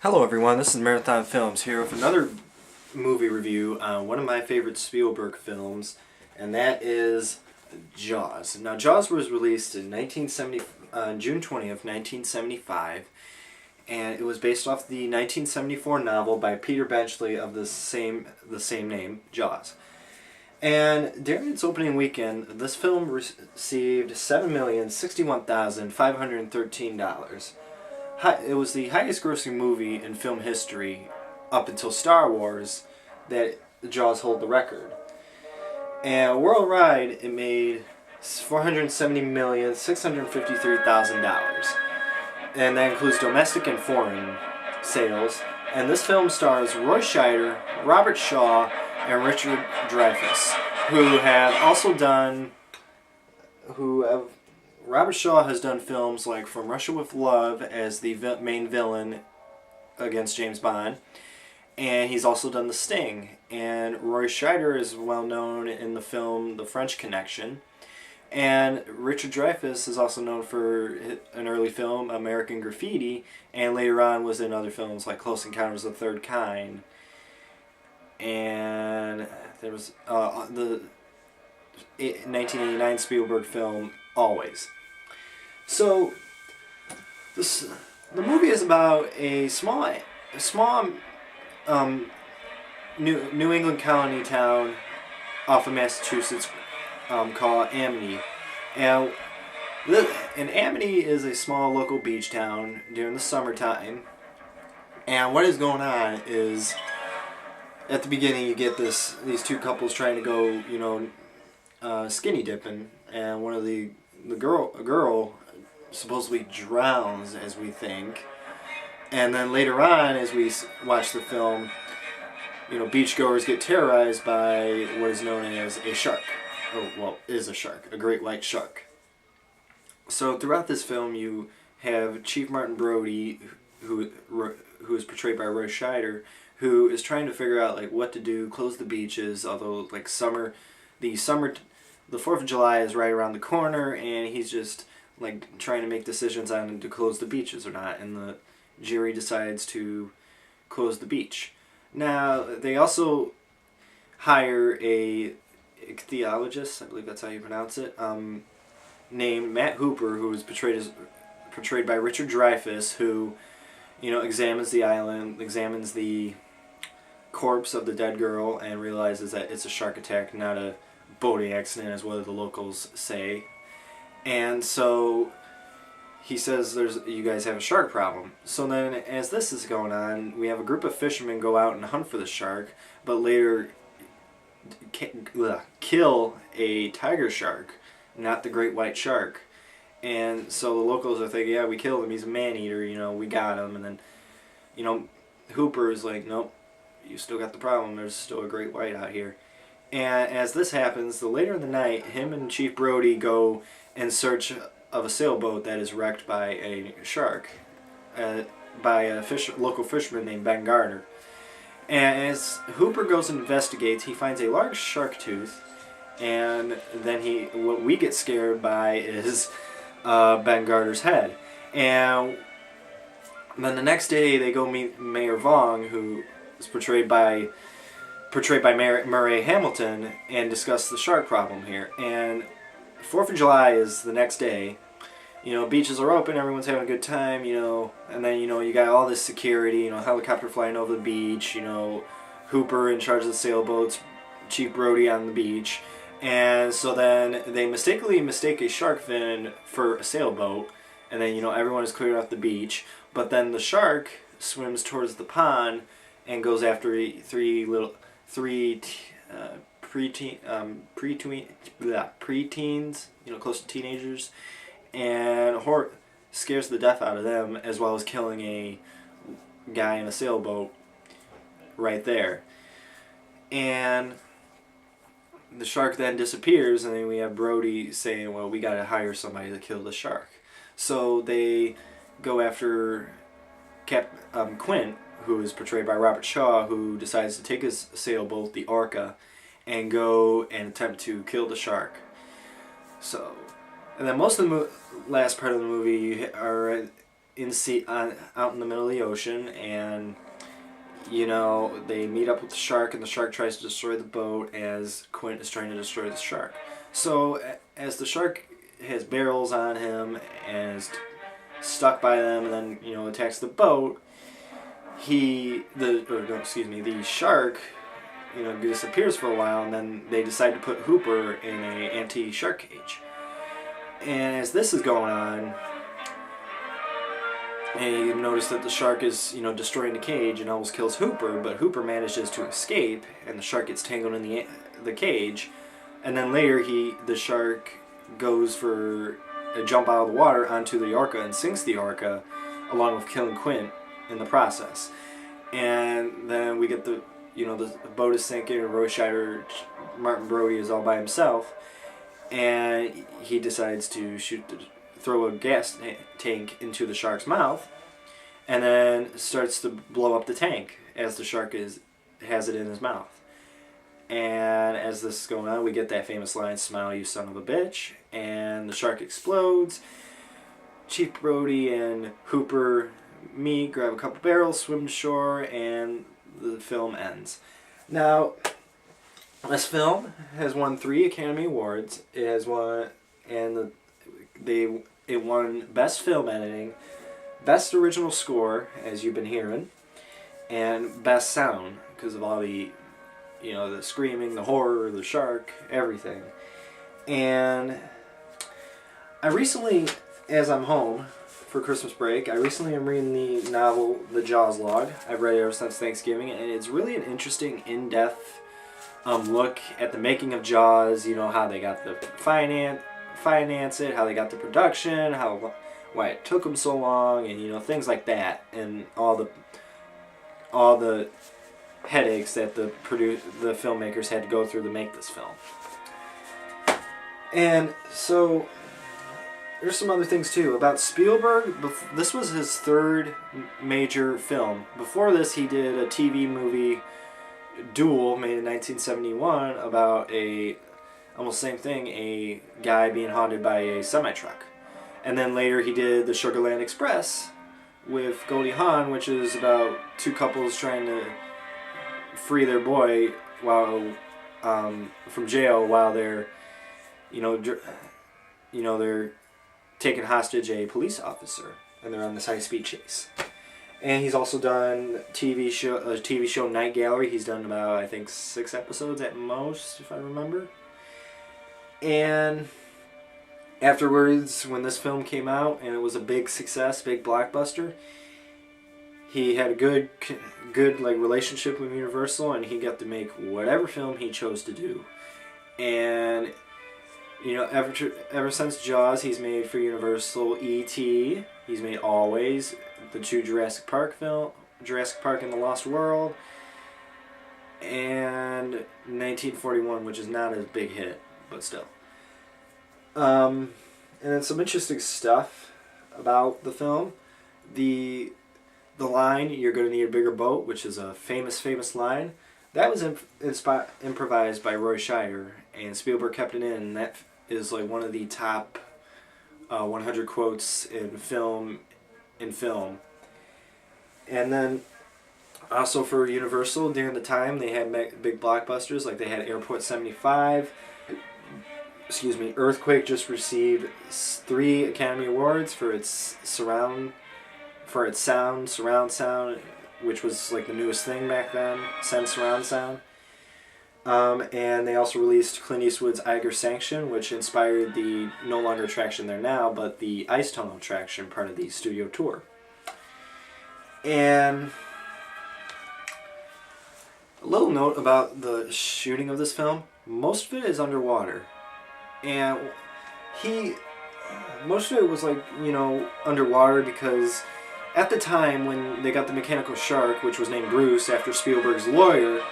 Hello everyone, this is Marathon Films here with another movie review on one of my favorite Spielberg films, and that is Jaws. Now Jaws was released in June 20th, 1975, and it was based off the 1974 novel by Peter Benchley of the same name, Jaws. And during its opening weekend, this film received $7,061,513. It was the highest grossing movie in film history up until Star Wars that Jaws hold the record. And worldwide it made $470,653,000. And that includes domestic and foreign sales. And this film stars Roy Scheider, Robert Shaw, and Richard Dreyfuss, who have also done Robert Shaw has done films like From Russia with Love as the main villain against James Bond, and he's also done The Sting. And Roy Scheider is well known in the film The French Connection, and Richard Dreyfuss is also known for an early film, American Graffiti, and later on was in other films like Close Encounters of the Third Kind. And there was the 1989 Spielberg film Always. So the movie is about a small New England colony town off of Massachusetts called Amity, and Amity is a small local beach town during the summertime. And what is going on is, at the beginning you get these two couples trying to go, skinny dipping, and one of a girl supposedly drowns, as we think. And then later on, as we watch the film, beachgoers get terrorized by what is known as a shark. Is a shark, a great white shark. So throughout this film, you have Chief Martin Brody, who is portrayed by Roy Scheider, who is trying to figure out what to do, close the beaches. Although the 4th of July is right around the corner, and he's just trying to make decisions on to close the beaches or not, and the jury decides to close the beach. Now, they also hire a ichthyologist, I believe that's how you pronounce it, named Matt Hooper, who is portrayed by Richard Dreyfuss, who, examines the island, examines the corpse of the dead girl, and realizes that it's a shark attack, not a boating accident, as what the locals say. And so he says, you guys have a shark problem. So then, as this is going on, we have a group of fishermen go out and hunt for the shark, but later kill a tiger shark, not the great white shark. And so the locals are thinking, yeah, we killed him, he's a man-eater, we got him. And then, Hooper is like, nope, you still got the problem, there's still a great white out here. And as this happens, later in the night, him and Chief Brody go in search of a sailboat that is wrecked by a shark, by a local fisherman named Ben Gardner. And as Hooper goes and investigates, he finds a large shark tooth, and then what we get scared by is Ben Gardner's head. And then the next day, they go meet Mayor Vaughn, who is portrayed by Murray Hamilton, and discuss the shark problem here. And 4th of July is the next day. Beaches are open, everyone's having a good time, and then, you got all this security, helicopter flying over the beach, Hooper in charge of the sailboats, Chief Brody on the beach. And so then they mistakenly mistake a shark fin for a sailboat, and then, everyone is cleared off the beach. But then the shark swims towards the pond and goes after preteens, close to teenagers, and scares the death out of them, as well as killing a guy in a sailboat right there. And the shark then disappears, and then we have Brody saying, well, we gotta hire somebody to kill the shark. So they go after Quint, who is portrayed by Robert Shaw, who decides to take his sailboat, the Orca, and go and attempt to kill the shark. So, and then most of the last part of the movie out in the middle of the ocean, and they meet up with the shark, and the shark tries to destroy the boat as Quint is trying to destroy the shark. So as the shark has barrels on him and is stuck by them, and then attacks the boat, the shark disappears for a while, and then they decide to put Hooper in a anti-shark cage. And as this is going on, and you notice that the shark is, destroying the cage and almost kills Hooper, but Hooper manages to escape, and the shark gets tangled in the cage. And then later, the shark goes for a jump out of the water onto the orca and sinks the orca, along with killing Quint in the process. And then we get the boat is sinking, and Roy Scheider, Martin Brody, is all by himself, and he decides to throw a gas tank into the shark's mouth, and then starts to blow up the tank as the shark has it in his mouth. And as this is going on, we get that famous line, "Smile, you son of a bitch," and the shark explodes. Chief Brody and Hooper grab a couple barrels, swim to shore, and the film ends. Now, this film has won 3 Academy Awards. It has won, and it won Best Film Editing, Best Original Score, as you've been hearing, and Best Sound, because of all the the screaming, the horror, the shark, everything. And I recently, as I'm home for Christmas break, I recently am reading the novel The Jaws Log. I've read it ever since Thanksgiving, and it's really an interesting, in-depth look at the making of Jaws, how they got the finance it, how they got the production, why it took them so long, and things like that, and all the headaches that the filmmakers had to go through to make this film. And so there's some other things too about Spielberg. This was his 3rd major film. Before this, he did a TV movie, Duel, made in 1971, about almost same thing, a guy being haunted by a semi-truck. And then later he did The Sugarland Express with Goldie Hawn, which is about 2 couples trying to free their boy from jail while they're they're taking hostage a police officer, and they're on this high-speed chase. And he's also done a TV show Night Gallery. He's done about, I think, 6 episodes at most, if I remember. And afterwards, when this film came out and it was a big success, big blockbuster, he had a good relationship with Universal, and he got to make whatever film he chose to do. And ever since Jaws, he's made for Universal E.T., he's made Always, the 2 Jurassic Park and the Lost World, and 1941, which is not a big hit, but still. And then some interesting stuff about the film. The line, "You're going to need a bigger boat," which is a famous line, that was improvised by Roy Scheider, and Spielberg kept it in, and that is like one of the top 100 quotes in film. And then also for Universal, during the time, they had big blockbusters, like they had Airport 75. Earthquake just received 3 Academy Awards for its surround sound, which was like the newest thing back then, surround sound. And they also released Clint Eastwood's Eiger Sanction, which inspired the no longer attraction there now, but the Ice Tunnel attraction, part of the studio tour. And a little note about the shooting of this film: most of it is underwater, and most of it was underwater because at the time when they got the mechanical shark, which was named Bruce after Spielberg's lawyer,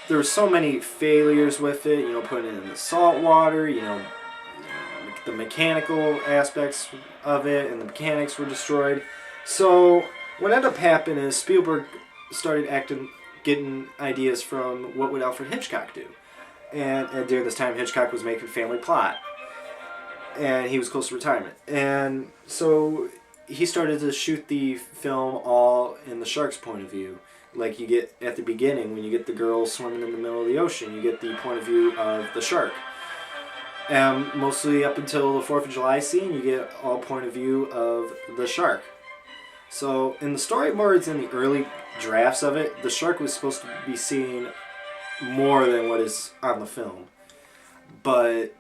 there were so many failures with it, putting it in the salt water, the mechanical aspects of it, and the mechanics were destroyed. So what ended up happening is Spielberg started getting ideas from what would Alfred Hitchcock do. And during this time, Hitchcock was making Family Plot, and he was close to retirement. And so he started to shoot the film all in the shark's point of view. Like you get at the beginning when you get the girl swimming in the middle of the ocean, you get the point of view of the shark. And mostly up until the 4th of July scene, you get all point of view of the shark. So in the storyboards in the early drafts of it, the shark was supposed to be seen more than what is on the film. But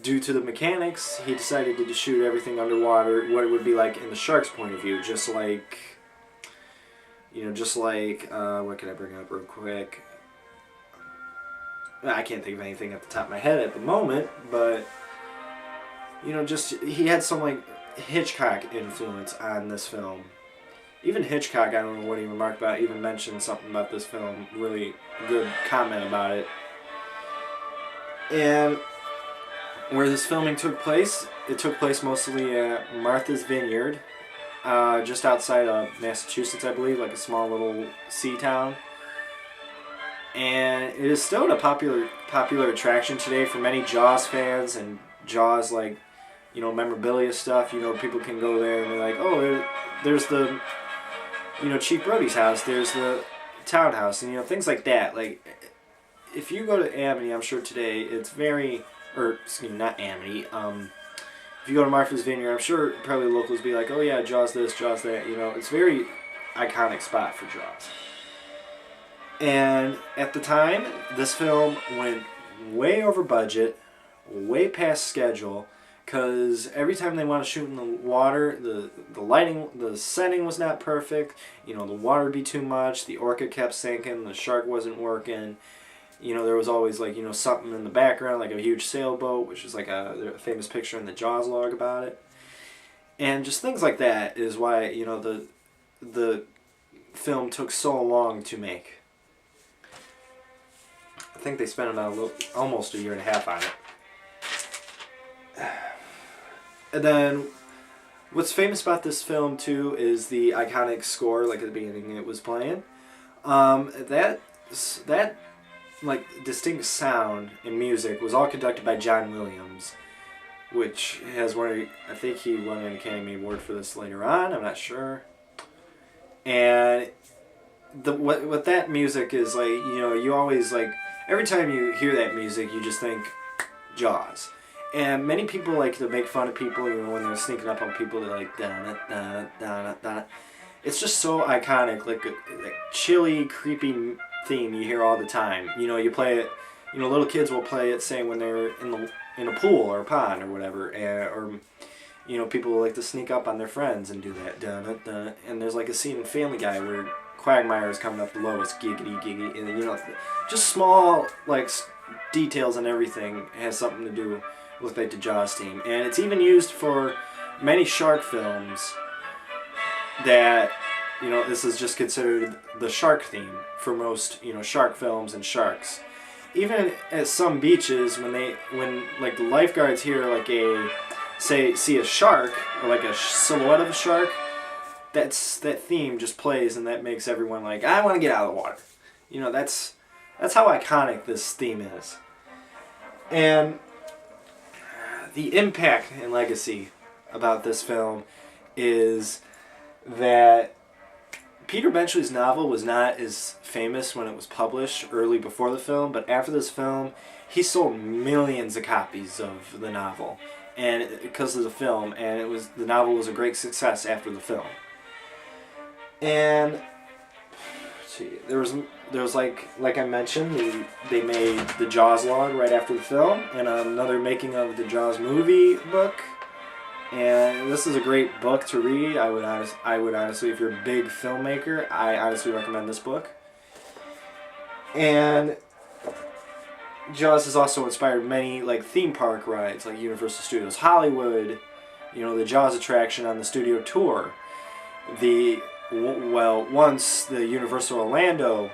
due to the mechanics, he decided to shoot everything underwater, what it would be like in the shark's point of view, just like, what can I bring up real quick? I can't think of anything at the top of my head at the moment, but, he had some, like, Hitchcock influence on this film. Even Hitchcock, I don't know what he remarked about, even mentioned something about this film, really good comment about it. And where this filming took place, it took place mostly at Martha's Vineyard, just outside of Massachusetts, I believe, like a small little sea town. And it is still a popular attraction today for many Jaws fans and Jaws, like, memorabilia stuff. People can go there and be like, oh, there's the, Chief Brody's house, there's the townhouse, and, things like that. Like, if you go to Amity, I'm sure today, it's very, not Amity, if you go to Martha's Vineyard, I'm sure probably locals be like, oh yeah, Jaws this, Jaws that, it's a very iconic spot for Jaws. And at the time, this film went way over budget, way past schedule, because every time they want to shoot in the water, the lighting, the setting was not perfect, the water would be too much, the orca kept sinking, the shark wasn't working, there was always, like, something in the background, like a huge sailboat, which is like a famous picture in the Jaws log about it. And just things like that is why, the film took so long to make. I think they spent about almost a year and a half on it. And then, what's famous about this film too is the iconic score, like at the beginning it was playing. That like distinct sound and music was all conducted by John Williams, which has won. I think he won an Academy Award for this later on. I'm not sure. And what that music is like, you always like. Every time you hear that music, you just think Jaws. And many people like to make fun of people, when they're sneaking up on people, they're like, da-da-da-da-da-da. It's just so iconic, like a chilly, creepy theme you hear all the time. You play it, little kids will play it, say, when they're in a pool or a pond or whatever, or people like to sneak up on their friends and do that, da-da-da. And there's like a scene in Family Guy where Quagmire is coming up the lowest, giggity, giggity, and just small like details and everything has something to do with like the Jaws theme, and it's even used for many shark films. That this is just considered the shark theme for most shark films and sharks. Even at some beaches, when like the lifeguards hear like see a shark or like a silhouette of a shark. That theme just plays, and that makes everyone like, I want to get out of the water. That's how iconic this theme is. And the impact and legacy about this film is that Peter Benchley's novel was not as famous when it was published early before the film, but after this film, he sold millions of copies of the novel, and because of the film, and the novel was a great success after the film. And there was like I mentioned, they made the Jaws log right after the film, and another making of the Jaws movie book. And this is a great book to read. I would honestly, if you're a big filmmaker, I honestly recommend this book. And Jaws has also inspired many like theme park rides, like Universal Studios Hollywood, the Jaws attraction on the studio tour. Once the Universal Orlando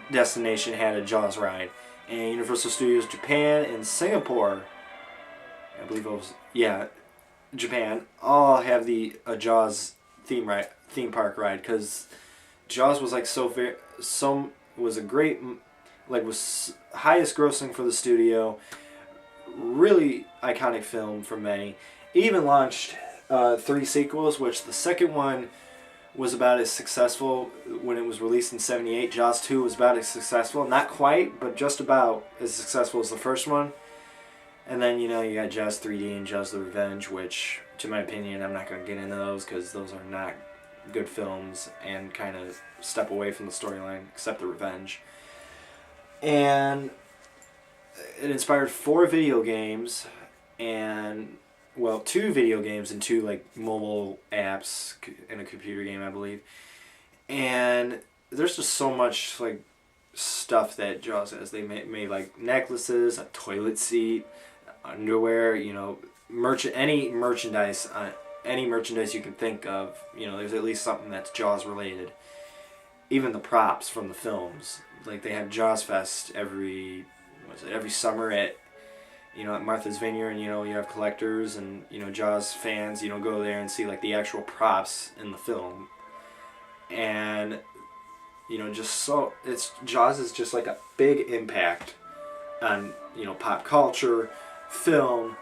destination had a Jaws ride, and Universal Studios Japan and Singapore, I believe it was, Japan, all have the Jaws theme park ride, because Jaws was like was a great, like was highest grossing for the studio, really iconic film for many. It even launched 3 sequels, which the second one was about as successful when it was released in '78. Jaws 2 was about as successful, not quite, but just about as successful as the first one. And then, you got Jaws 3D and Jaws the Revenge, which, to my opinion, I'm not going to get into those because those are not good films and kind of step away from the storyline, except the Revenge. And it inspired 4 video games, and, well, 2 video games and 2, like, mobile apps and a computer game, I believe. And there's just so much, like, stuff that Jaws has. They made like, necklaces, a toilet seat, underwear, any merchandise you can think of, there's at least something that's Jaws related. Even the props from the films, like they have Jaws Fest every summer at Martha's Vineyard, and you have collectors and Jaws fans go there and see like the actual props in the film, and Jaws is just like a big impact on pop culture, film,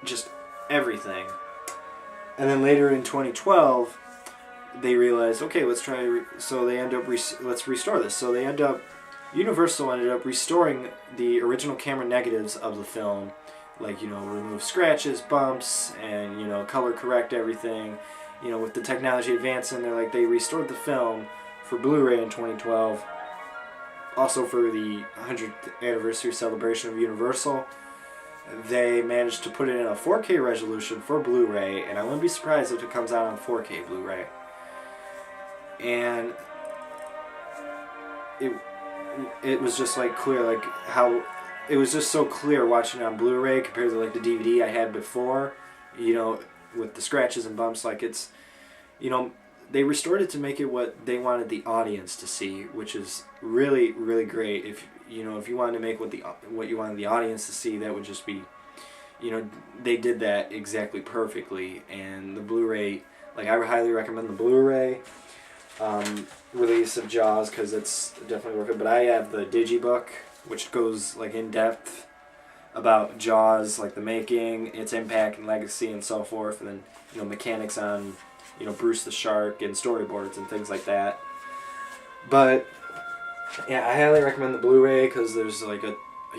just everything. And then later in 2012, they realized, okay, let's try. So they end up let's restore this. So Universal ended up restoring the original camera negatives of the film, like remove scratches, bumps, and color correct everything. With the technology advancing, they restored the film for Blu-ray in 2012. Also for the 100th anniversary celebration of Universal, they managed to put it in a 4K resolution for Blu-ray, and I wouldn't be surprised if it comes out on 4K Blu-ray. And it was just like clear, like how it was just so clear watching it on Blu-ray compared to like the DVD I had before, with the scratches and bumps. Like it's, they restored it to make it what they wanted the audience to see, which is really, really great. If you wanted to make what you wanted the audience to see, that would just be, they did that exactly perfectly. And the Blu-ray, like I would highly recommend the Blu-ray release of Jaws because it's definitely worth it. But I have the Digibook, which goes like in depth about Jaws, like the making, its impact and legacy and so forth, and then mechanics on Bruce the Shark and storyboards and things like that. But yeah, I highly recommend the Blu-ray because there's like a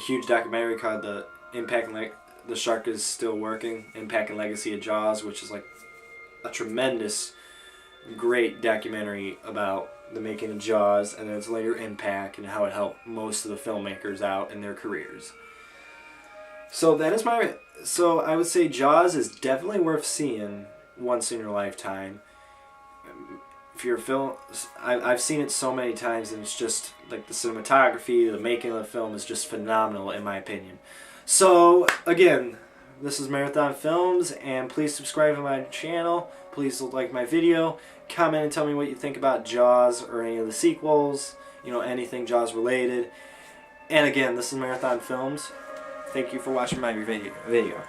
huge documentary called The Impact and the Shark is Still Working, Impact and Legacy of Jaws, which is like a tremendous, great documentary about the making of Jaws and its later impact and how it helped most of the filmmakers out in their careers. So so I would say Jaws is definitely worth seeing once in your lifetime. If you're a film, I've seen it so many times, and it's just like the cinematography, the making of the film is just phenomenal in my opinion. So again, this is Marathon Films, and please subscribe to my channel. Please like my video, comment and tell me what you think about Jaws or any of the sequels, anything Jaws related. And again, this is Marathon Films. Thank you for watching my video.